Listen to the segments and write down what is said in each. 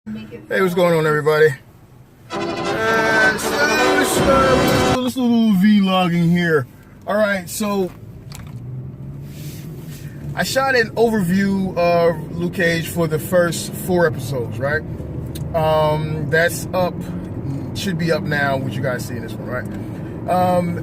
Hey, what's going on, everybody? Let's do a little vlogging here. All right, so I shot an overview of Luke Cage for the first 4 episodes, right? That's up, should be up now, what you guys see in this one, right?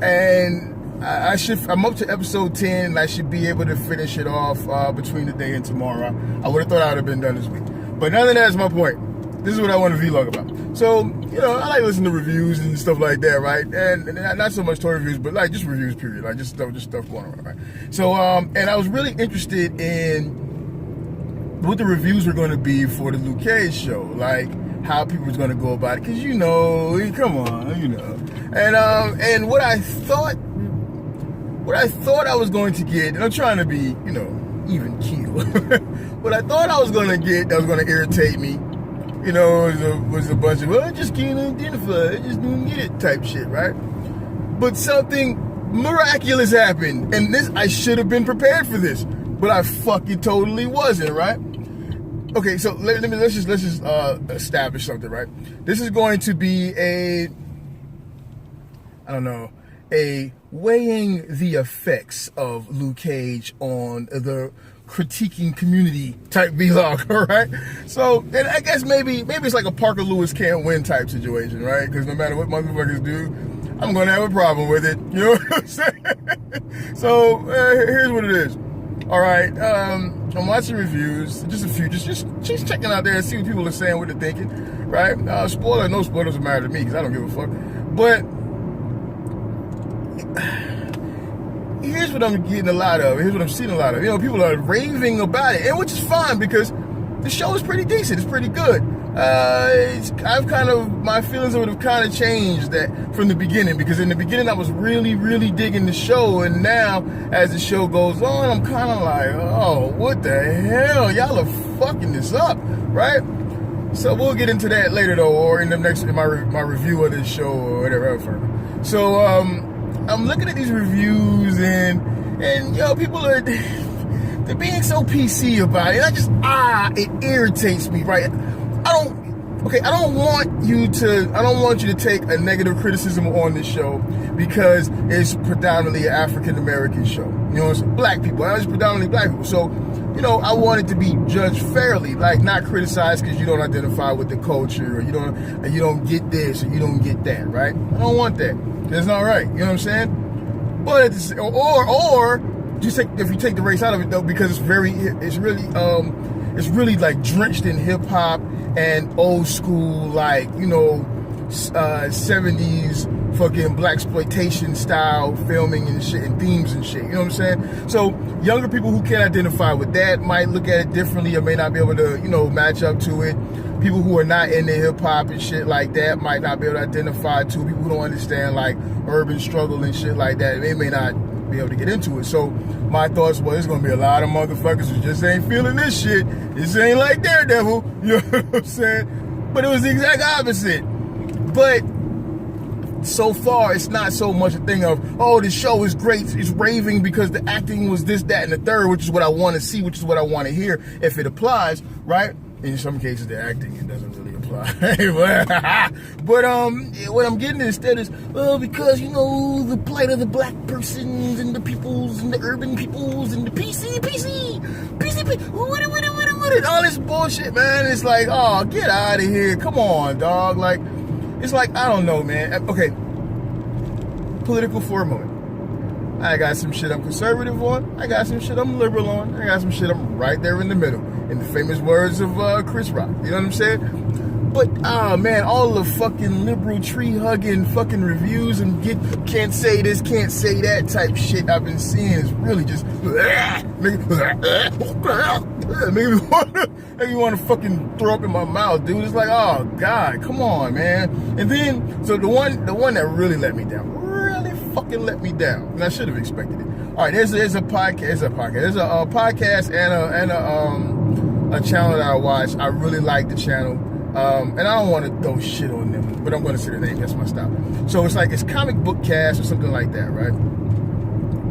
And I'm up to episode 10, and I should be able to finish it off between today and tomorrow. I would have thought I would have been done this week, but none of that is my point. This is what I want to vlog about. So, you know, I like listening to reviews and stuff like that, right? And not so much toy reviews, but like just reviews, period. Like just stuff going on, right? So, and I was really interested in what the reviews were going to be for the Luke Cage show, like how people was going to go about it, because you know, come on, you know. And what I thought I was going to get, and I'm trying to be, you know, even keel. What I thought I was going to get that was going to irritate me, you know, was a bunch of, well, I just can't identify, I just didn't get it type shit, right? But something miraculous happened, and this, I should have been prepared for this, but I fucking totally wasn't, right? Okay, so let's just establish something, right? This is going to be a weighing the effects of Luke Cage on the critiquing community type vlog, all right? So, and I guess maybe it's like a Parker Lewis can't win type situation, right? Because no matter what motherfuckers do, I'm gonna have a problem with it. You know what I'm saying? So here's what it is. All right, I'm watching reviews, just a few, just checking out there and see what people are saying, what they're thinking, right? Spoiler, no spoilers matter to me because I don't give a fuck. But here's what I'm getting a lot of. Here's what I'm seeing a lot of. You know, people are raving about it, and which is fine because the show is pretty decent. It's pretty good. My feelings would have kind of changed that from the beginning, because in the beginning I was really, really digging the show, and now as the show goes on, I'm kind of like, oh, what the hell? Y'all are fucking this up, right? So we'll get into that later though, or in my review of this show or whatever else. So I'm looking at these reviews and you know, people they're being so PC about it. It irritates me, right? I don't want you to take a negative criticism on this show because it's predominantly an African American show. You know what I'm saying? Black people. It's predominantly black people. So, you know, I want it to be judged fairly, like not criticized because you don't identify with the culture, or you don't get this, or you don't get that, right? I don't want that. That's not right. You know what I'm saying? But or just if you take the race out of it though, because it's really like drenched in hip hop and old school, like, you know, 70s fucking blaxploitation style filming and shit and themes and shit. You know what I'm saying? So younger people who can't identify with that might look at it differently or may not be able to, you know, match up to it. People who are not into hip hop and shit like that might not be able to identify to. People who don't understand like urban struggle and shit like that, they may not be able to get into it. So my thoughts was, there's gonna be a lot of motherfuckers who just ain't feeling this shit. This ain't like Daredevil, you know what I'm saying? But it was the exact opposite. But so far, it's not so much a thing of, oh, the show is great, it's raving because the acting was this, that, and the third, which is what I want to see, which is what I want to hear, if it applies, right? In some cases, the acting, it doesn't really apply. But what I'm getting instead is, well, because, you know, the plight of the black persons and the peoples and the urban peoples and the PC, all this bullshit, man. It's like, oh, get out of here. Come on, dog. Like, it's like, I don't know, man. Okay, political for a moment. I got some shit I'm conservative on. I got some shit I'm liberal on. I got some shit I'm right there in the middle. In the famous words of Chris Rock. You know what I'm saying? But, man, all the fucking liberal tree-hugging fucking reviews and can't say this, can't say that type shit I've been seeing is really just make me want to fucking throw up in my mouth, dude. It's like, oh, God, come on, man. And then, so the one that really let me down, fucking let me down, and I should have expected it. All right, there's a podcast and a channel that I watch. I really like the channel, and I don't want to throw shit on them, but I'm going to say the name. That's my style. So it's Comic Book Cast or something like that, right?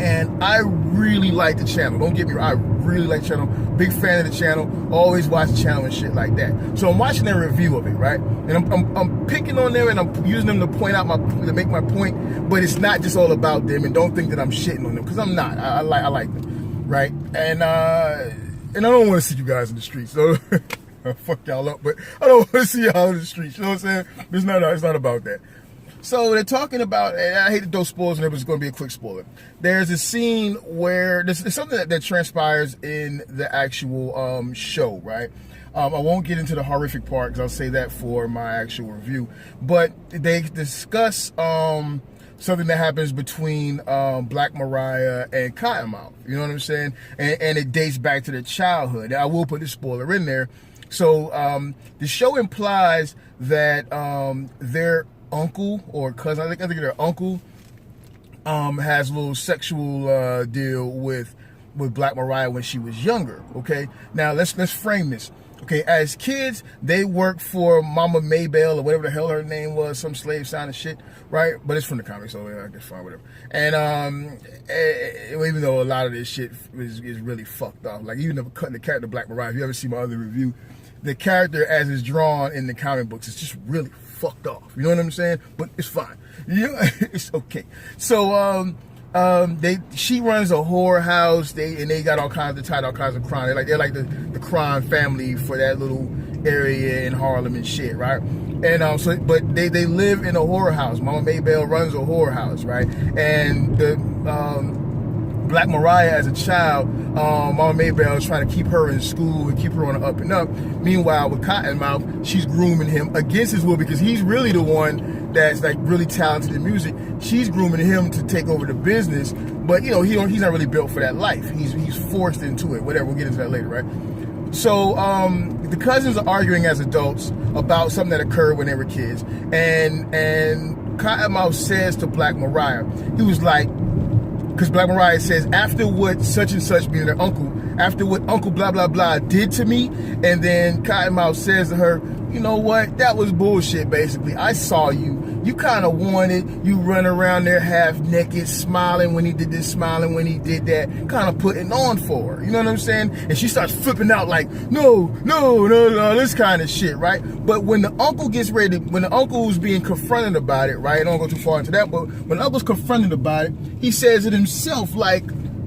And I really like the channel. Don't get me wrong, I really like the channel, big fan of the channel, always watch the channel and shit like that. So I'm watching their review of it, right? And I'm picking on them and I'm using them to point out to make my point, but it's not just all about them, and don't think that I'm shitting on them, because I'm not. I like them, right? And I don't want to see you guys in the streets, so fuck y'all up, but I don't want to see y'all in the streets, you know what I'm saying? It's not about that. So they're talking about, and I hate to throw spoilers in there, but it's going to be a quick spoiler. There's a scene where there's something that transpires in the actual show, right? I won't get into the horrific part because I'll say that for my actual review. But they discuss something that happens between Black Mariah and Cottonmouth. You know what I'm saying? And it dates back to their childhood. I will put this spoiler in there. So the show implies that their uncle or cousin, I think their uncle has a little sexual deal with Black Mariah when she was younger. Okay, now let's frame this. Okay, as kids, they worked for Mama Maybelle or whatever the hell her name was, some slave sounding shit, right? But it's from the comics, so I guess fine, whatever. And even though a lot of this shit is really fucked up, like even the character Black Mariah, if you ever see my other review, the character as it's drawn in the comic books is just really fucked off. You know what I'm saying? But it's fine. It's okay. So she runs a whorehouse. They got all kinds of crime. They're like the crime family for that little area in Harlem and shit, right? And but they live in a whorehouse. Mama Maybelle runs a whorehouse, right? And the Black Mariah as a child, Mama Maybelle is trying to keep her in school and keep her on the up and up. Meanwhile, with Cottonmouth, she's grooming him against his will because he's really the one that's like really talented in music. She's grooming him to take over the business, but you know he's not really built for that life. He's forced into it. Whatever, we'll get into that later, right? So the cousins are arguing as adults about something that occurred when they were kids, and Cottonmouth says to Black Mariah, he was like, because Black Mariah says, after what such and such, being their uncle, after what Uncle blah blah blah did to me, and then Cottonmouth says to her, you know what, that was bullshit basically. I saw you. You kind of wanted, you run around there half naked, smiling when he did this, smiling when he did that, kind of putting on for her. You know what I'm saying? And she starts flipping out like, no, this kind of shit, right? But when the uncle gets ready, when the uncle's being confronted about it, right? I don't go too far into that, but when the uncle's confronted about it, he says it himself, like,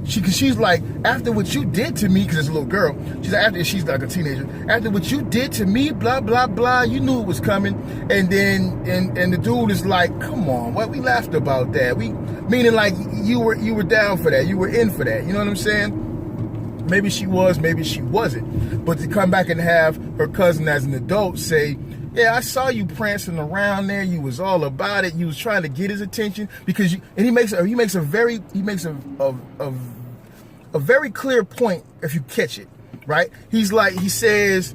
she's like, after what you did to me, because it's a little girl, she's like a teenager, after what you did to me, blah blah blah, you knew it was coming. And then and the dude is like, come on, what, we laughed about that, meaning like you were down for that, you were in for that, you know what I'm saying? Maybe she was, maybe she wasn't, but to come back and have her cousin as an adult say, yeah, I saw you prancing around there. You was all about it. You was trying to get his attention because he makes a very clear point if you catch it, right? He says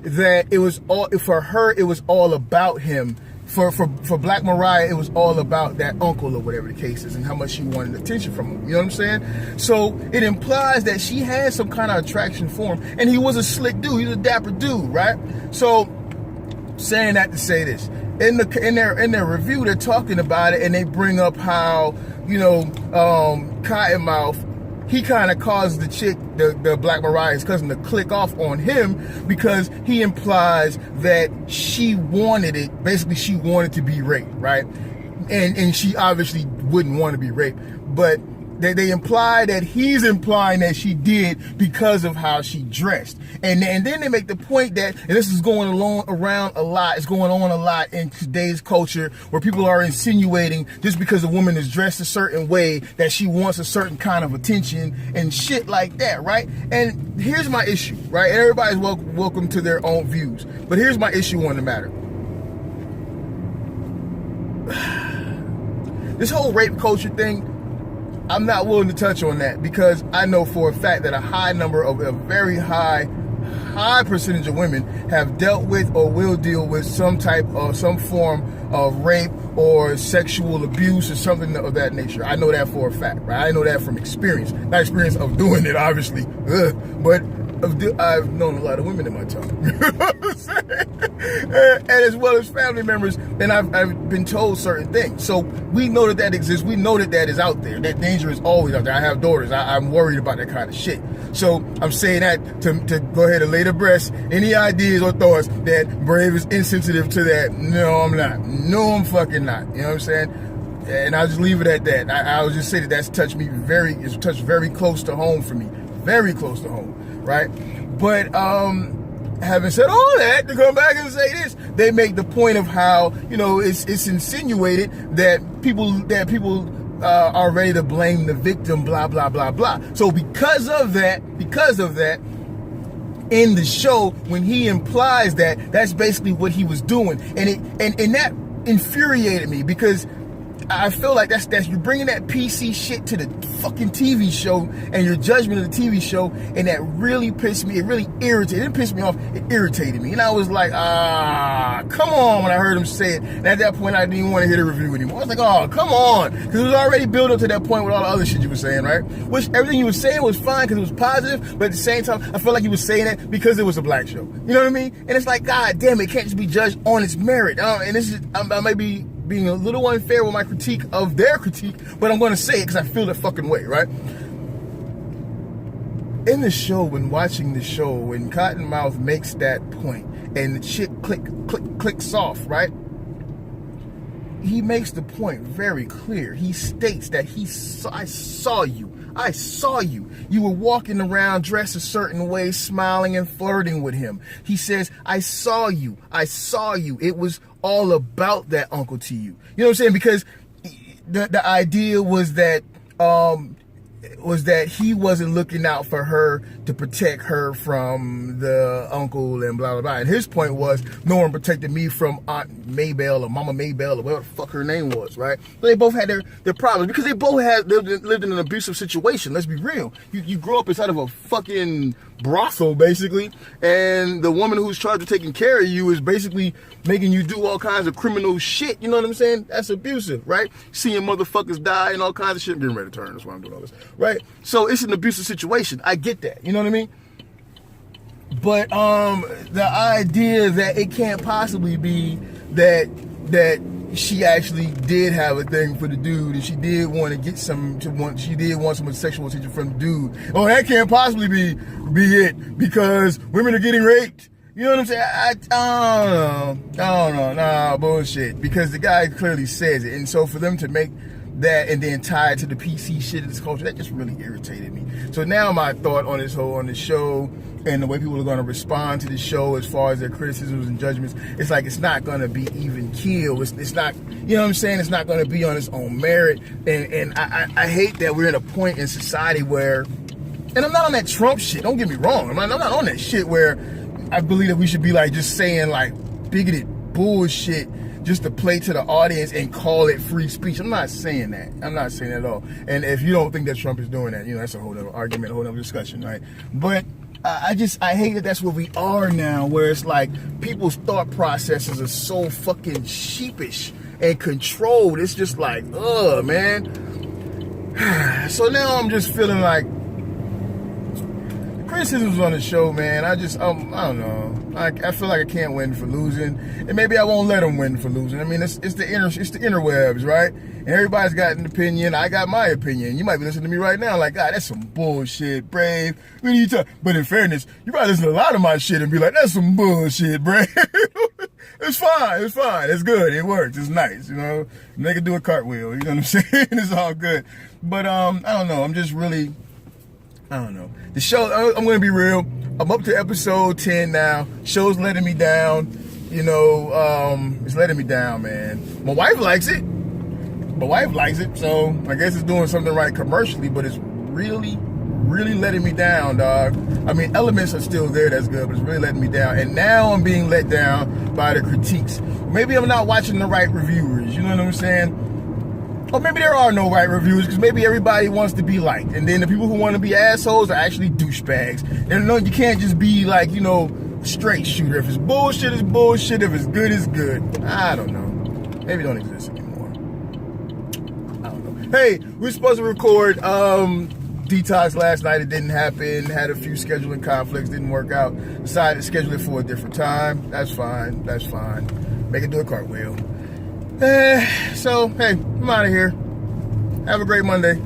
that it was all for her. It was all about him. For Black Mariah, it was all about that uncle or whatever the case is, and how much she wanted attention from him. You know what I'm saying? So it implies that she had some kind of attraction for him, and he was a slick dude. He was a dapper dude, right? So, saying that to say this, in their review, they're talking about it, and they bring up how, you know, Cottonmouth, he kind of caused the chick, the Black Mariah's cousin, to click off on him because he implies that she wanted it. Basically, she wanted to be raped, right? And she obviously wouldn't want to be raped, but they imply that he's implying that she did because of how she dressed. And then they make the point that, and this is going around a lot, it's going on a lot in today's culture, where people are insinuating just because a woman is dressed a certain way that she wants a certain kind of attention and shit like that, right? And here's my issue, right? And everybody's welcome to their own views, but here's my issue on the matter. This whole rape culture thing, I'm not willing to touch on that because I know for a fact that a very high percentage of women have dealt with or will deal with some form of rape or sexual abuse or something of that nature. I know that for a fact, right? I know that from experience. Not experience of doing it, obviously, but I've known a lot of women in my time. And as well as family members, and I've been told certain things. So we know that exists. We know that is out there. That danger is always out there. I have daughters. I'm worried about that kind of shit. So I'm saying that to go ahead and lay to rest any ideas or thoughts that Brave is insensitive to that. No, I'm not. No, I'm fucking not. You know what I'm saying? And I'll just leave it at that. I'll just say that's touched very close to home for me. Very close to home, right? But having said all that, to come back and say this, they make the point of how, it's insinuated that people are ready to blame the victim, blah, blah, blah, blah. So because of that, in the show, when he implies that, that's basically what he was doing. And that infuriated me, because I feel like that's you're bringing that PC shit to the fucking TV show and your judgment of the TV show, and that really pissed me. It really irritated. It didn't piss me off. It irritated me, and I was like, come on. When I heard him say it, and at that point, I didn't even want to hear the review anymore. I was like, oh, come on, because it was already built up to that point with all the other shit you were saying, right? Which everything you were saying was fine because it was positive, but at the same time, I felt like you were saying it because it was a black show. You know what I mean? And it's like, God damn, it can't just be judged on its merit. And this is, I may be being a little unfair with my critique of their critique, but I'm going to say it because I feel the fucking way, right? In the show, when watching the show, when Cottonmouth makes that point and the shit clicks off, right? He makes the point very clear. He states that I saw you. I saw you. You were walking around dressed a certain way, smiling and flirting with him. He says, I saw you. I saw you. It was all about that, uncle to you. You know what I'm saying? Because the idea was that he wasn't looking out for her to protect her from the uncle and blah, blah, blah. And his point was, no one protected me from Aunt Maybelle or Mama Maybelle or whatever the fuck her name was, right? So they both had their problems because they both had lived in an abusive situation. Let's be real. You grow up inside of a fucking brothel, basically, and the woman who's charged with taking care of you is basically making you do all kinds of criminal shit. You know what I'm saying? That's abusive, right? Seeing motherfuckers die and all kinds of shit. I'm getting ready to turn. That's why I'm doing all this, right? So it's an abusive situation. I get that. You know what I mean? But the idea that it can't possibly be that she actually did have a thing for the dude, and she did want to get she did want some sexual attention from the dude. Oh, that can't possibly be it because women are getting raped. You know what I'm saying? I don't know. Nah, bullshit. Because the guy clearly says it, and so for them to make that and then tie it to the PC shit of this culture, that just really irritated me. So now my thought on the show and the way people are going to respond to the show as far as their criticisms and judgments, it's like it's not going to be even keel. It's not, you know what I'm saying? It's not going to be on its own merit. And I hate that we're in a point in society where, and I'm not on that Trump shit, don't get me wrong. I'm not on that shit where I believe that we should be like just saying like bigoted bullshit just to play to the audience and call it free speech. I'm not saying that. I'm not saying that at all. And if you don't think that Trump is doing that, that's a whole other argument, a whole other discussion, right? But I hate that that's where we are now, where it's like people's thought processes are so fucking sheepish and controlled. It's just like, man. So now I'm just feeling like criticisms on the show, man. I don't know. I feel like I can't win for losing, and maybe I won't let them win for losing. I mean, it's the interwebs, right? And everybody's got an opinion. I got my opinion. You might be listening to me right now, like, God, that's some bullshit, Brave. What are you talking? But in fairness, you probably listen to a lot of my shit and be like, that's some bullshit, Brave. It's fine. It's good. It works. It's nice. They can do a cartwheel. You know what I'm saying? It's all good. But I don't know. I'm just really. I don't know. The show, I'm going to be real. I'm up to episode 10 now. Show's letting me down. It's letting me down, man. My wife likes it. So I guess it's doing something right commercially, but it's really, really letting me down, dog. I mean, elements are still there, that's good, but it's really letting me down. And now I'm being let down by the critiques. Maybe I'm not watching the right reviewers, you know what I'm saying? Or maybe there are no right reviews because maybe everybody wants to be liked. And then the people who want to be assholes are actually douchebags. And no, you can't just be like, straight shooter. If it's bullshit, it's bullshit. If it's good. I don't know. Maybe it don't exist anymore. I don't know. Hey, we were supposed to record Detox last night. It didn't happen. Had a few scheduling conflicts. Didn't work out. Decided to schedule it for a different time. That's fine. make it do a cartwheel. So, hey, I'm out of here. Have a great Monday.